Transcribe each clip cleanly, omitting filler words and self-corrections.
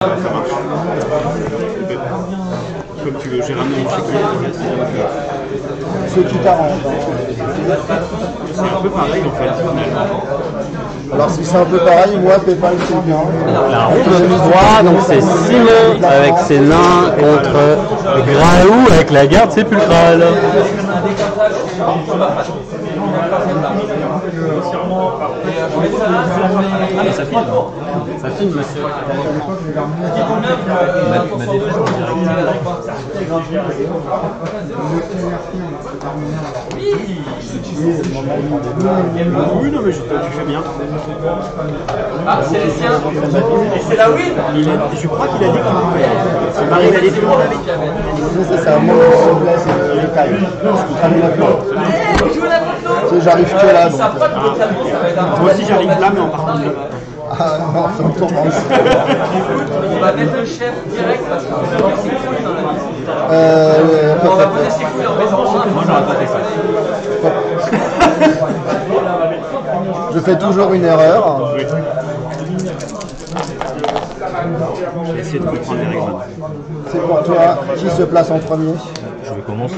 Ça marche. Comme tu veux, j'ai ramené mon chéquier. Ce qui t'arrange. C'est un peu pareil en fait, finalement. Alors si c'est un peu pareil, moi PayPal c'est bien. La ronde du droit, donc c'est Simon avec ses nains contre Graou avec la garde sépulcrale. Ça filme. Ça filme, monsieur. Ma défaite en direct. Oui, non, mais tu fais bien. Ah, c'est les siens. Et c'est la win. Je crois qu'il a dit qu'on pouvait. C'est Marie Valé, tout le monde avec. C'est un manque de souplesse et de détail. J'arrive que là. Donc. Moi aussi j'arrive là, mais en partant de là. Ah non, ça me tourmente. On va mettre le chef direct parce qu'on va mettre ses couilles dans la liste. On va poser ses couilles en mettant en main. Moi j'aurais pas fait ça. Je fais toujours une erreur. Oui. Je vais essayer de comprendre les règles. C'est pour toi. Qui se place en premier? Je vais commencer.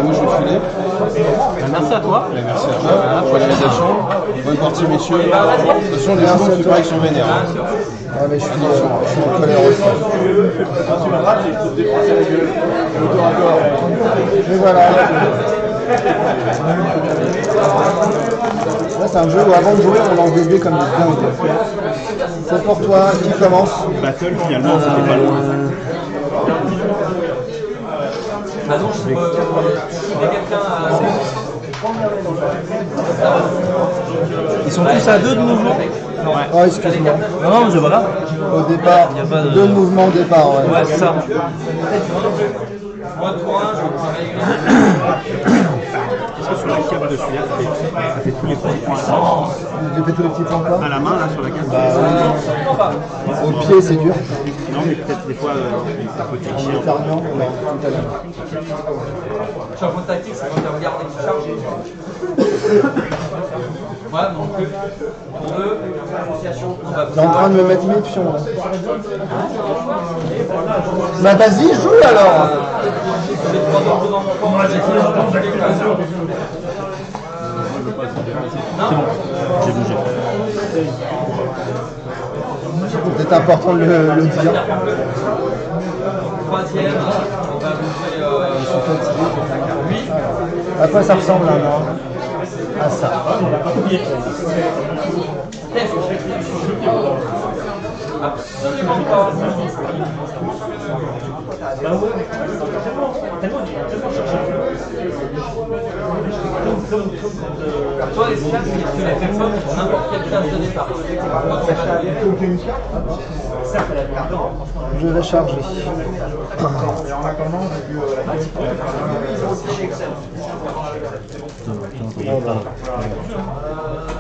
Moi je vais filer. Merci à toi. Merci à toi pour l'animation. Bonne partie messieurs. De toute façon les secondes c'est pareil qu'ils sont vénères. Ouais, mais je suis en colère aussi. Et voilà. Là c'est un jeu où avant de jouer on lance des dés comme des dingues. C'est pour toi, qui commence? Battle finalement c'était pas loin. Ah non, je peux quelqu'un à... Ils sont tous à 2 de mouvement. Oh, excuse-moi. Non, c'est voilà. Au départ, Y a pas de... 2 mouvements au départ. Ouais, Ouais, c'est ça. Moi, pour un, je vais prendre Est-ce que sur la carte de celui-là, ça fait tous les petits points J'ai fait tous les petits points quoi. à la main là sur la carte? Au pied c'est dur. Non, mais peut-être des fois ça peut tricher. En éternuant, non, tout à l'heure. changement de tactique, c'est quand tu regardes et tu charges. Ouais, donc pour eux, association, on va T'es en train de me mettre mes pions là. Bah vas-y, joue alors. J'ai bougé. C'est peut-être important de le dire. Troisième, on va bouger 8. À quoi ça ressemble là, non? À ça. Absolument pas. Toi, les stats, c'est que la personne pour n'importe quelle classe de départ. Je vais charger.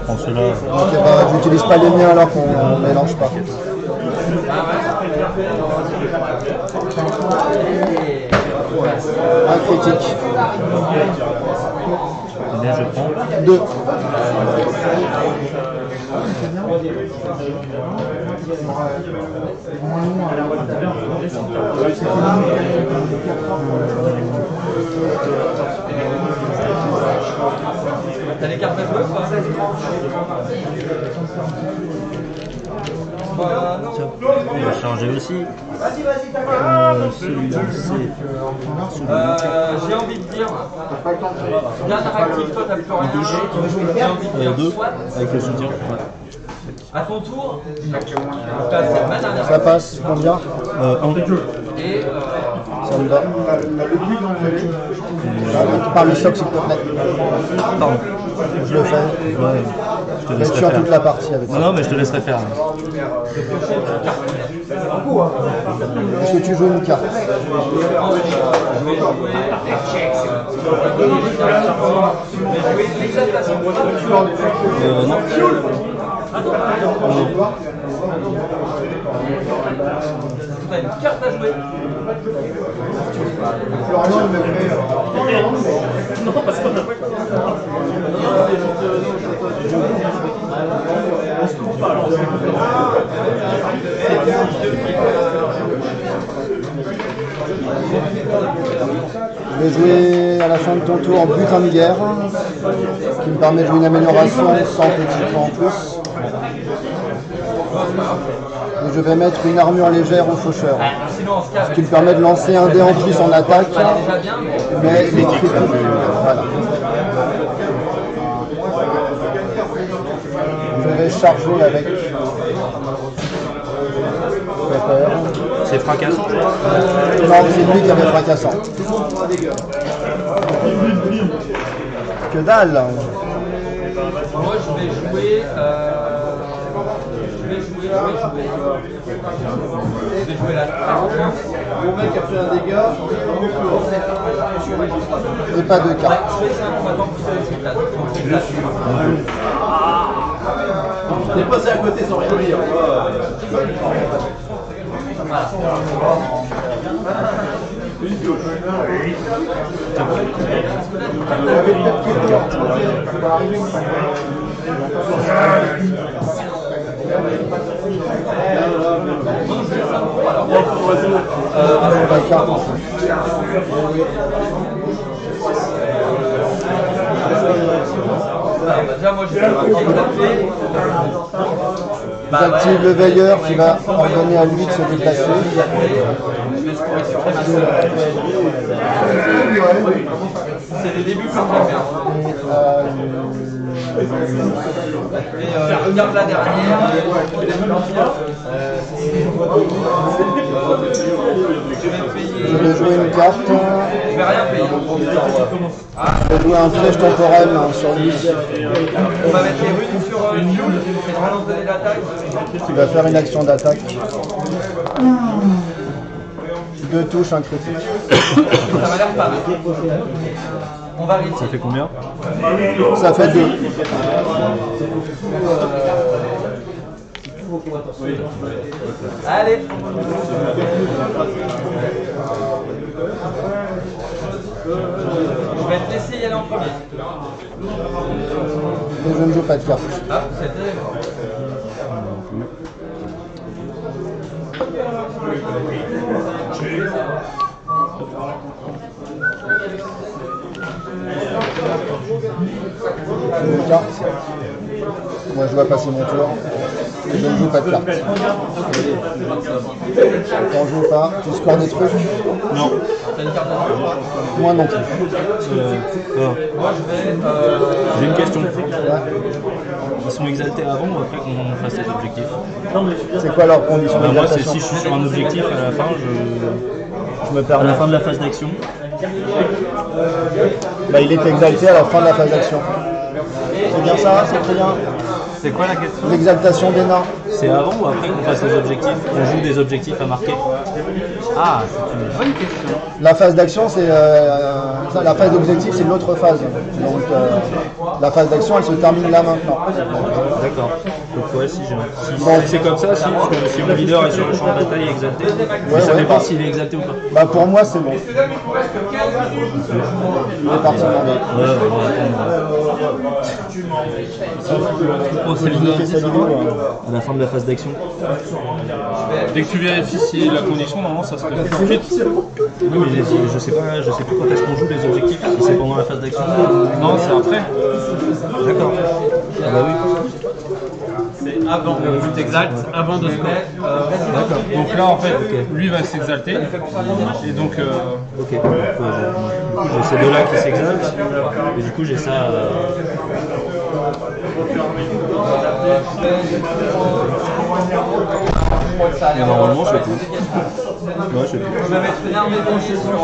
Prends cela. Ok, bah, j'utilise pas les miens alors qu'on mélange pas. Un critique. Combien je prends? 2. T'as les cartes bleues ou pas? Il va charger aussi. Celui-là, c'est. J'ai envie de dire, bien interactif, toi t'as plus rien. J'ai envie de dire, 2 soit avec le soutien. Ouais. à ton tour, c'est ma dernière. Ça passe combien? Et Ça me va. Par le soc s'il te plaît. Pardon. Je le fais. Ouais. Je te Je vais laisserai tuer faire. toute la partie avec ça. Non, mais je te laisserai faire. Est-ce que tu joues une carte? Non. Tu as une carte à jouer. Je vais jouer à la fin de ton tour butin de guerre, qui me permet de jouer une amélioration sans petit point en plus. Et je vais mettre une armure légère au faucheur, ce qui me permet de lancer un dé en plus en attaque, mais les critiques. Voilà. Je vais charger avec Pepper. C'est fracassant. Non, c'est lui qui avait fracassant. Que dalle! Moi, je vais jouer. Je vais jouer la carte. Le mec a fait un dégât. Et pas de carte. Je vais essayer un combattant qui se T'es passé à côté sans rien dire. Pas de carte. Déjà, moi, je vais exalter. J'active le veilleur qui va ordonner à lui de se déplacer. C'est les débuts quand même. Et je regarde la dernière. Je vais jouer une carte. Je vais rien payer. Je vais jouer un flèche temporel sur lui On va mettre les runes sur une Yule et on va nous donner l'attaque. qui va faire une action d'attaque. 2 touches, un critique. Ça m'a l'air pas mal. On va réussir. Ça fait combien? Ça fait 2. Allez. Je vais te laisser y aller en premier. Mais je ne joue pas de carte. Ah, c'était. Une carte. Moi je dois passer mon tour. Et je ne joue pas de carte. Quand je joue pas, tu scores des trucs? Non. T'as une carte à jouer. Moi non plus. Moi, je vais. J'ai une question. Ouais. Ils sont exaltés avant ou après qu'on fasse cet objectif? C'est quoi leur condition Bah, moi, c'est d'exaltation? si je suis sur un objectif à la fin, je me perds à la fin de la phase d'action. Bah, il est exalté à la fin de la phase d'action. C'est bien ça? C'est très bien. C'est quoi la question? L'exaltation des nains. C'est avant ou après qu'on fasse les objectifs? On joue des objectifs à marquer? Ah, c'est une bonne question. La phase d'action, c'est la phase d'objectif, c'est l'autre phase. Donc la phase d'action, elle se termine là maintenant. D'accord. Donc ouais, si j'ai si Bon. c'est comme ça, si, parce que si mon leader est sur le champ de bataille exalté, mais Ouais, ça ouais, dépend bah. s'il est exalté ou pas. Bah pour moi, c'est bon. Il est parti maintenant. Ouais, on Faut bloquer sa vidéo. à la fin de la phase d'action. Dès que tu vérifies si la condition, normalement, ça se fait tout de suite. Oui, mais je sais plus quand est-ce qu'on joue les objectifs, si c'est pendant la phase d'action. Non, c'est après. D'accord. Ah bah oui. C'est avant. Tu t'exaltes avant de se mettre. D'accord. Donc là, en fait, lui va s'exalter. Et donc. Ok. Du coup, j'ai ces deux-là qui s'exaltent, et du coup j'ai ça. Et normalement, je fais tout. Ouais, je fais tout. Je vais mettre une arme épanchée sur.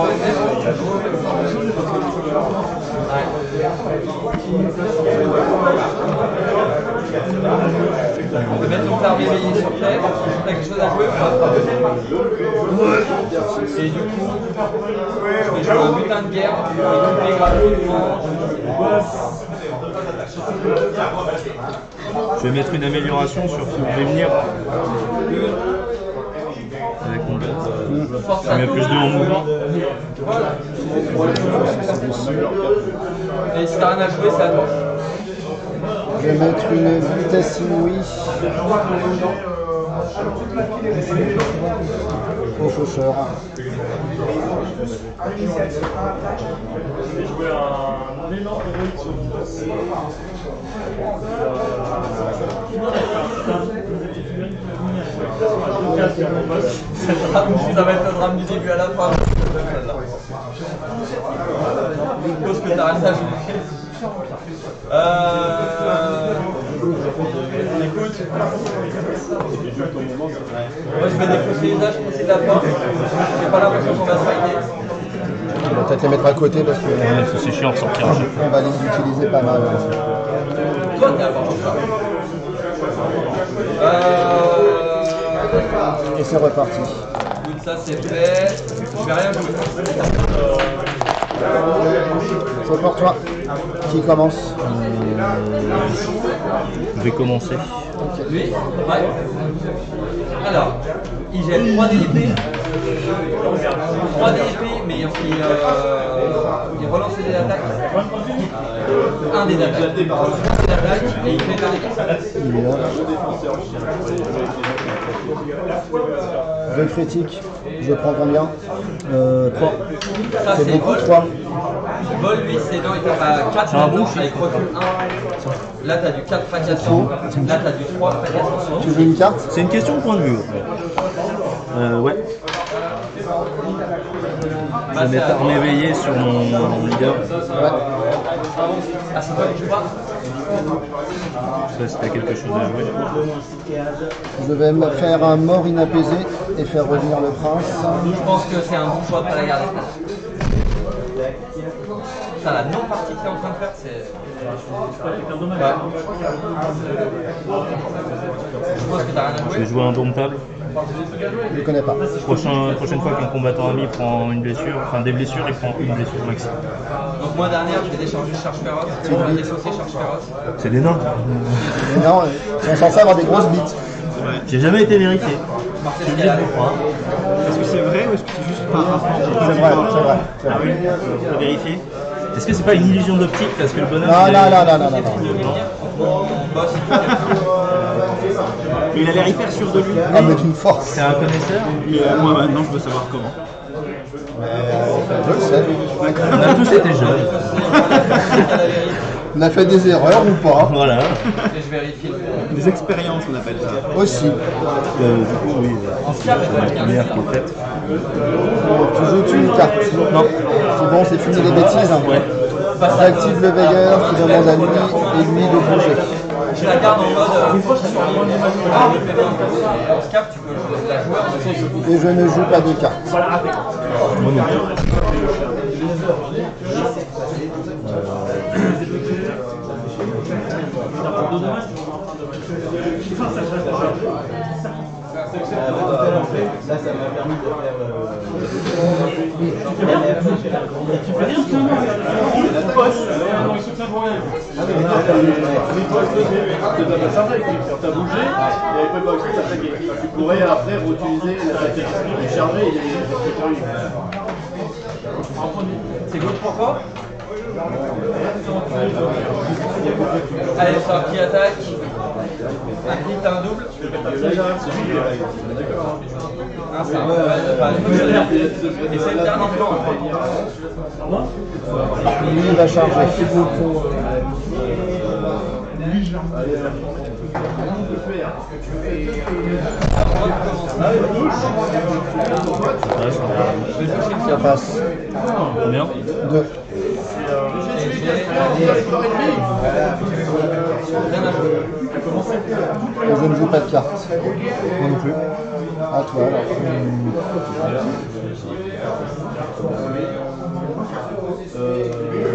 On peut mettre ton carte réveillé sur terre. T'as quelque chose à jouer ou pas? Et du coup, je vais jouer un butin de guerre et couper gratuitement. Je vais mettre une amélioration sur ce prévenir. Avec mon bête. Ça met plus de en mouvement. Voilà. Et si t'as rien à jouer, c'est à toi. Je vais mettre une vitesse inouïe au faucheur. Ça va être le drame du début à la fin. Cause que t'as rien à jouer. Écoute, moi je vais défausser les âges pour essayer de la fin. J'ai pas l'impression qu'on va se fighter. On va peut-être les mettre à côté parce que C'est chiant de sortir à chaque fois. on va les utiliser pas mal. Toi t'es important ça. Et c'est reparti. Écoute, ça c'est fait. Je vais rien jouer. C'est pour toi. Qui commence? Je vais commencer. Lui? Ouais. Alors, il gèle 3 dés d'épée. 3 dés d'épée, mais il relance les dés d'attaque. 1 dé d'attaque. Il relance 1 dé d'attaque et il fait 2 dégâts. Deux critiques. Je prends combien? 3. Ça C'est c'est beaucoup, vol. 3. Vol, lui, c'est non, il tape à 4 maintenant avec recul 1. Là, t'as du 4 fracassant. Là, t'as du 3 fracassant. Tu veux une carte? C'est une question de point de vue. Ouais. Je vais mettre arme éveillée sur mon leader. Ouais. Ah, c'est toi qui joues pas? Ça, c'était quelque chose à jouer. Je vais me faire un mort inapaisé et faire revenir le prince. Je pense que c'est un bon choix de pas la garder. Ça, la non-partie que t'es en train de faire, c'est. Ouais. Je pense que t'as rien à Je jouer. vais jouer un domptable. Je ne connais pas. Prochaine fois qu'un combattant ami prend une blessure, enfin des blessures, il prend une blessure max. Donc, moi, dernière, je vais décharger charge féroce. Je vais désaucer charge féroce. C'est des nains. Mais non, ils sont censés avoir des grosses bites. J'ai jamais été vérifié. Marquez ce qu'elle a. Est-ce que c'est vrai ou est-ce que c'est juste par rapport C'est vrai, c'est vrai. C'est vrai. Faut vérifier. Est-ce que c'est pas une illusion d'optique parce que le bonhomme. Non, il non, est- non, non, non, non. Mon boss, Il a l'air hyper sûr de lui. Ah, mais d'une force. C'est un connaisseur. Moi maintenant je veux savoir comment. Je le sais. On a tous été jeunes. On a fait des erreurs ou pas? Voilà. et je vérifie le. Des expériences on appelle ça. Aussi. Du coup, oui. En scap, C'est la première qui est faite. Tu joues une carte? Non. C'est bon, c'est fini les bêtises. Hein. Ouais. J'active le veilleur qui demande à lui et lui de bouger. Je la garde en mode. En scap, tu peux la jouer en sauce. Et je ne joue pas de carte. Moi non plus. T'as bougé, et après pas aussi t'attaquer. Tu pourrais après réutiliser l'attaque et charger et C'est good pour toi? Allez, c'est un qui attaque. Un qui, t'as un double. Ah, c'est un et c'est le dernier plan. Lui, il va charger. Ça passe. Combien? 2. Et je ne joue pas de carte. Moi non plus. À toi alors.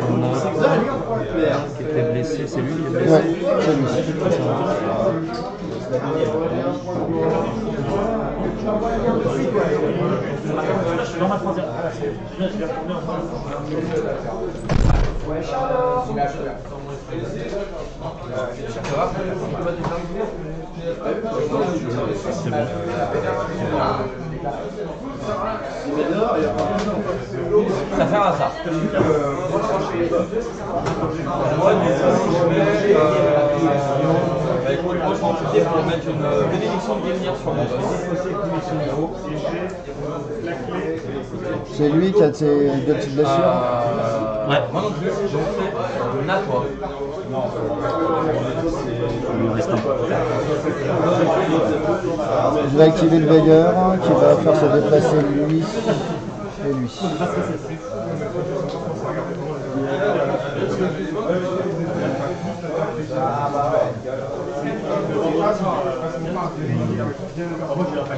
On a qui était blessé, c'est lui qui est blessé. Ouais, c'est lui. C'est bon. Ça fait un hasard. Moi, je vais en profiter pour mettre une bénédiction de Guévenir sur mon boss. C'est lui qui a tes deux petites blessures. Ouais. Moi non plus, donc c'est à toi. Il en reste un. Je vais activer le veilleur qui va faire se déplacer lui et lui.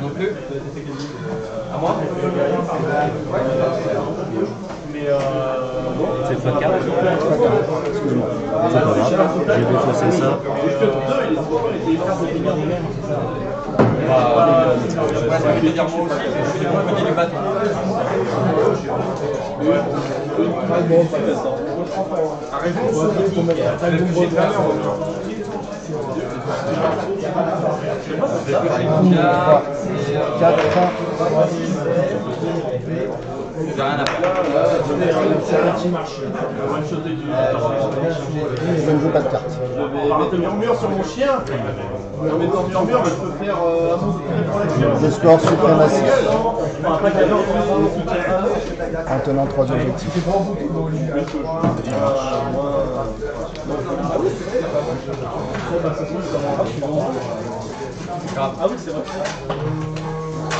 Non plus. À moi. C'est pas carte. Excuse-moi. C'est pas grave. J'ai défaussé ça. Ça veut dire moi aussi, je suis du bon côté du bâton. J'ai rien à faire. Je ne joue pas de carte. Je vais mettre murmure sur mon chien. En mettant murmure, je peux faire un move pour l'action. Je score suprématie en tenant 3 objectifs. Ah oui, c'est vrai.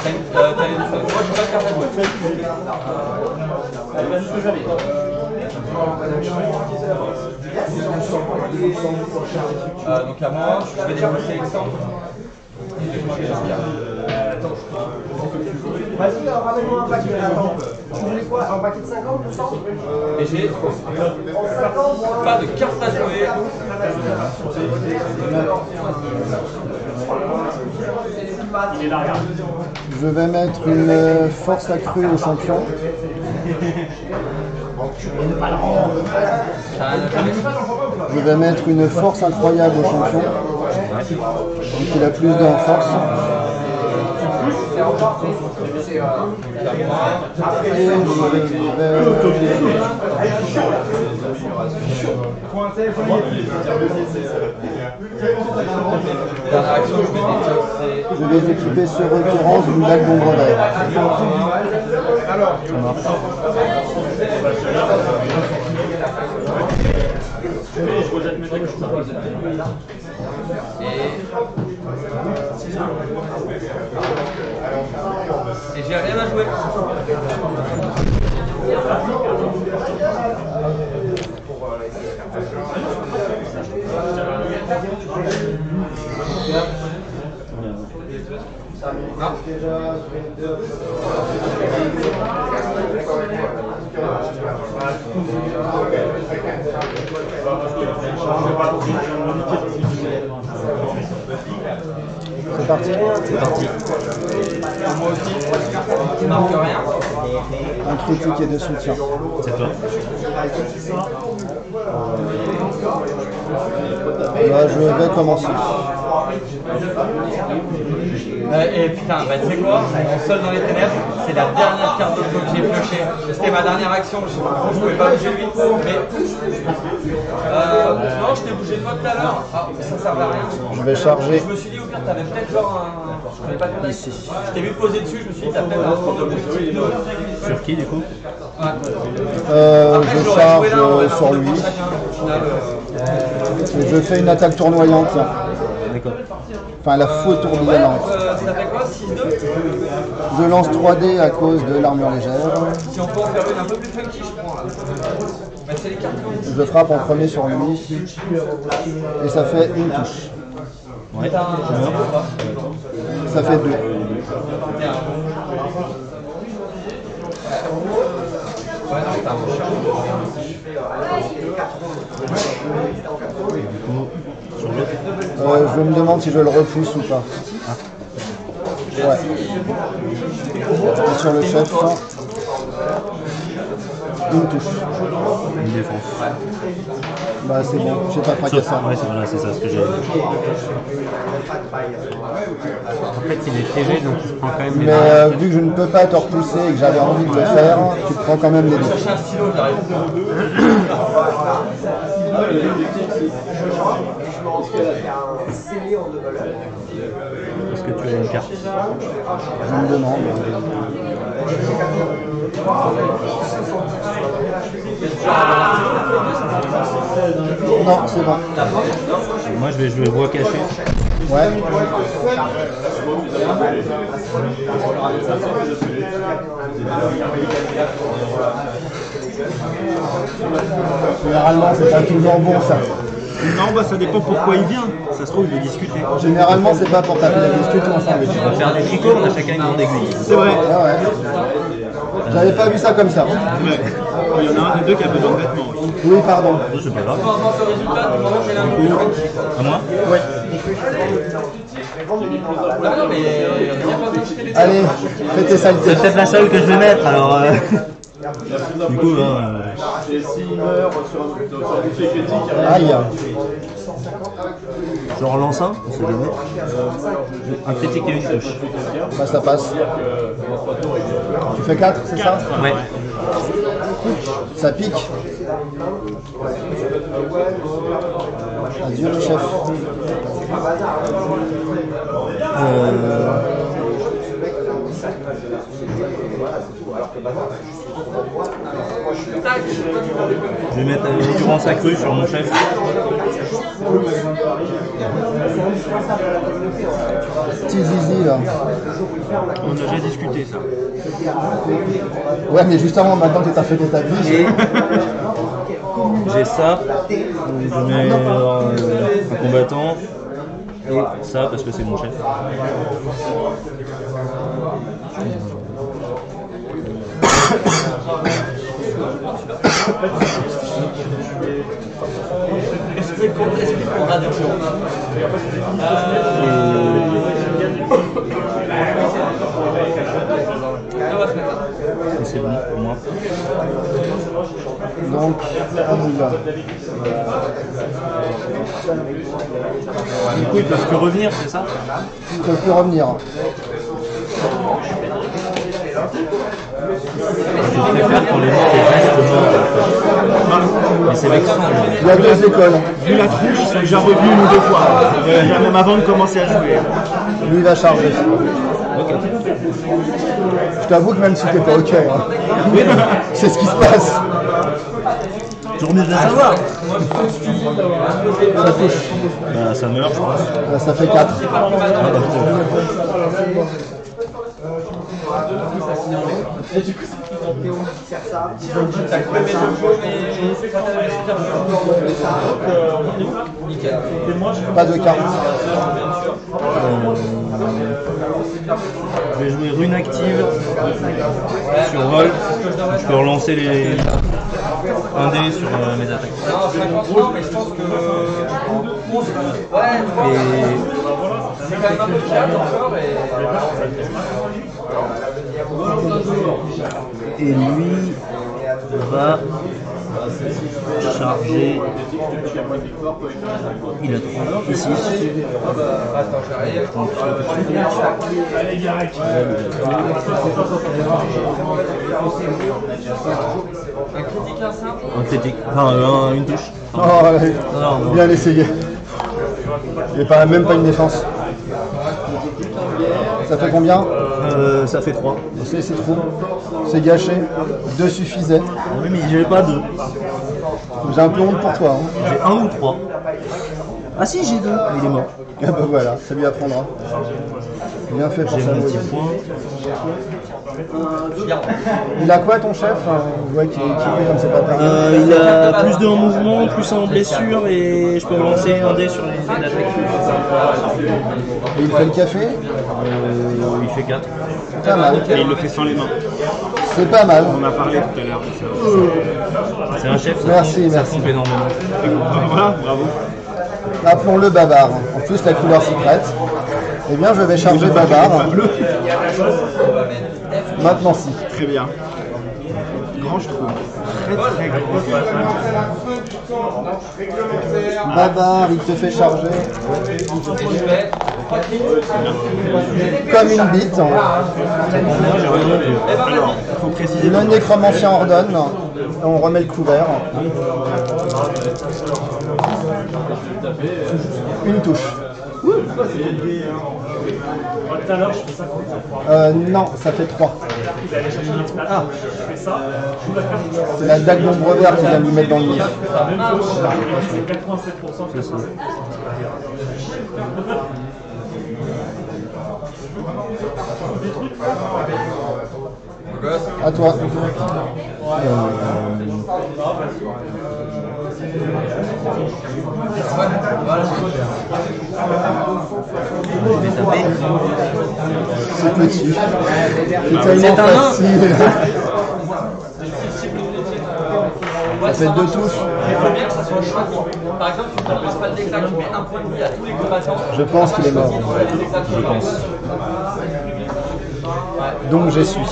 T'as une chose. Moi, je suis pas carte à jouer. Elle va jusque jamais. Donc à moi, je vais déplacer Alexandre. Et je vais marquer Jean-Pierre. Vas-y, ramène-moi un paquet. Attends, tu voulais quoi? Un paquet de 50 pour 100? Et j'ai pas de carte à jouer. Je vais mettre une force accrue au champion. Je vais mettre une force incroyable au champion. Donc il a plus de en force. Et je vais équiper ce requérance d'une dague d'ombre d'air. Ça marche. Et j'ai rien à jouer. C'est parti. C'est parti. Moi aussi, tu marques rien. Un critique et de soutien. C'est toi. Là, je vais commencer. Et putain, bah tu sais quoi, mon seul dans les ténèbres, c'est la dernière carte d'auto que j'ai piochée. C'était ma dernière action, je pouvais pas bouger vite, mais... non, je t'ai bougé toi tout à l'heure, ça servait à rien. Je vais charger. Je me suis dit, au pire, t'avais peut-être genre un... Je connais pas ton ici. Je t'ai vu poser dessus, je me suis dit, t'as peut-être un sport d'objectif. Sur qui du coup? Je charge sur lui. Et je fais une attaque tournoyante. D'accord. Enfin, la faux tourbillonnante. Ça fait quoi, 6-2? Je lance 3D à cause de l'armure légère. Si on peut en faire une un peu plus funky, je prends là. Bah, c'est les cartes. Je frappe en premier sur lui. Et ça fait une touche. Ouais. Ça fait 2. Ouais, non, t'as un bon chat. Je me demande si je le repousse ou pas. Ouais. Et sur le chef, une touche. Une défense. Bah c'est bon, j'ai pas craqué ça. Ouais, c'est ça ce que j'ai. En fait, il est TG, donc il se prend quand même les Mais vu que je ne peux pas te repousser et que j'avais envie de le faire, tu te prends quand même les deux. Chercher un stylo, j'arrive. Est-ce que tu as une carte? Je me demande. Non, c'est bon. Moi je vais jouer voix cachée. Ouais. Généralement, c'est pas toujours bon ça. Non, bah ça dépend pourquoi il vient. Ça se trouve, il veut discuter. Généralement, c'est pas pour taper la discute ensemble. On va faire des tricots, on a chacun une grande aiguille. C'est vrai. Ah ouais. J'avais pas vu ça comme ça. Il y en a un des deux qui a besoin de vêtements. Oui, pardon. C'est pas grave. Peu importe le résultat, du moment que j'ai l'info. À moi? Ouais. Non, mais il n'y a pas besoin de jeter les Allez, fais tes saletés. C'est peut-être la seule que je vais mettre alors. Du coup, Et s'il meurt sur un bouffet critique, Aïe. je relance un, on sait jamais. Un critique et une touche. Bah ça passe. Tu fais 4, c'est ça? Ouais. Ça pique. Adieu le chef. Je vais mettre l'occurrence accrue sur mon chef. Petit zizi là. On a déjà discuté ça. Ouais, mais justement, maintenant que t'as fait ta biche. Et j'ai ça. Je mets un combattant. Et ça parce que c'est mon chef. On a des choses. C'est bon pour moi. Donc, on y va. Du coup, ils peuvent plus revenir, c'est ça? Tu peux plus revenir. Je préfère qu'on les mette exactement. Mais c'est vexant. Il y a deux écoles. vu la trouche, ils sont déjà revenus une ou deux fois. Même avant de commencer à jouer. Lui, il va charger. Je t'avoue que même si t'es pas ok, hein. C'est ce qui se passe. Toujours mieux de le savoir. Ça touche. Bah, ça meurt, je pense. Là, ça fait 4. Pas de carte. Je vais jouer rune active sur vol. Je peux relancer les 1 dé sur mes attaques. Non, 50 non, mais je pense que. Ouais, c'est quand même un peu cher encore. Et lui va charger. Il a 3 ici. Attends, j'arrive. Un critique, un simple. Un critique. Enfin, une touche. Oh, ouais. Non, Bien essayé. Il n'y a même pas une défense. Ça fait combien? Ça fait 3. C'est trop. C'est gâché. 2 suffisait. Oui, mais j'ai pas 2. J'ai un peu honte pour toi. Hein. J'ai 1 ou 3. Ah si, j'ai 2. Il est mort. Ah bah voilà, ça lui apprendra. Bien fait pour J'ai ça. mon petit point. Il a quoi ton chef? Ouais, qui est équipé comme c'est pas pareil. Il a plus de en mouvement, plus en blessure et je peux relancer un dé sur les dés d'attaque. Et il fait le café? Il fait 4. Pas mal. Et il le fait sans les mains. C'est pas mal. On en a parlé tout à l'heure. C'est un chef, ça Merci, ça merci. pompe énormément. Voilà, bravo. Appelons-le Babar. En plus, la couleur s'y prête. Eh bien, je vais charger Babar. Maintenant, si. Très bien. Grand, je trouve. Très très grand. Babar, il te fait charger comme une bite. Alors, il faut préciser. Le nécromancien ordonne. On remet le couvert. Une touche. Non, ça fait 3. Ah. C'est la dague d'ombre vert qui vient lui mettre dans le nid. À toi. C'est petit. C'est tellement facile. Ça fait 2 touches. Il faut bien que ça soit choisi. Par exemple, tu ne passes pas le d'exact, tu mets un point de vie à tous les combattants. Je pense qu'il est mort. Je pense. Donc j'ai su. Ouais,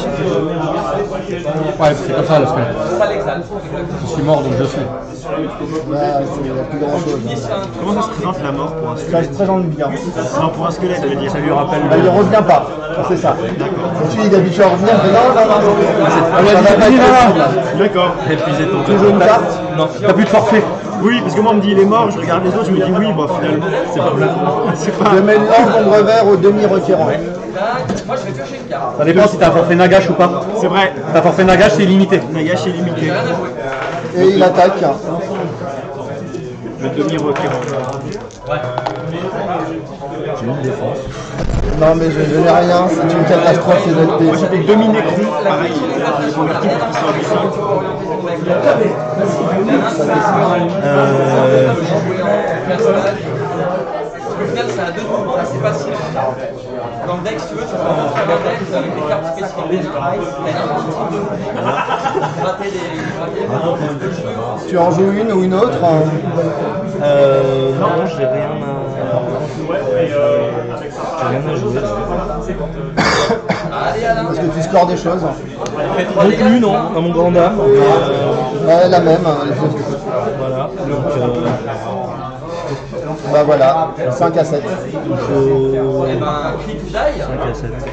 c'est comme ça le spell. Pas l'exact. Je suis mort donc je suis. Là, il n'y a plus grand chose. Comment ça se présente la mort pour un Ça squelette? se présente bien. Non, pour un squelette, je veux dire. Ça lui rappelle Bah, il revient pas. C'est ça. Et tu il est habitué à revenir. Mais non, non, non. Ça va pas être possible. D'accord. épuisé ton Toujours une carte. Non, T'as plus de forfait. Oui, parce que moi on me dit il est mort, je regarde les autres, je me dis oui, bon finalement, c'est pas vrai. C'est pas. Je mets le lance d'ombre vert au demi-requérant. Moi, je vais piocher une carte. Ça dépend si t'as un forfait Nagash ou pas. C'est vrai, Ta forfait Nagash c'est illimité. Nagash est limité. Et il attaque. Le demi-requérant. j'ai une défense. Non mais je n'ai rien, c'est une catastrophe ces Moi ZP. j'étais demi-nécron, pareil, j'ai converti pour qu'il soit puissant. Au final, c'est à 2 mouvements, c'est facile. Dans le deck, si tu veux, tu peux rentrer dans le deck avec des cartes spécifiques. Tu en joues une ou une autre? Non, j'ai rien à jouer. Allez, Alain. Est-ce que tu scores des choses? Non plus, non, à mon grand dame. Ouais, la même. Voilà, donc Bah voilà, 5 à 7. il faut Eh ben, click die. 5 à 7.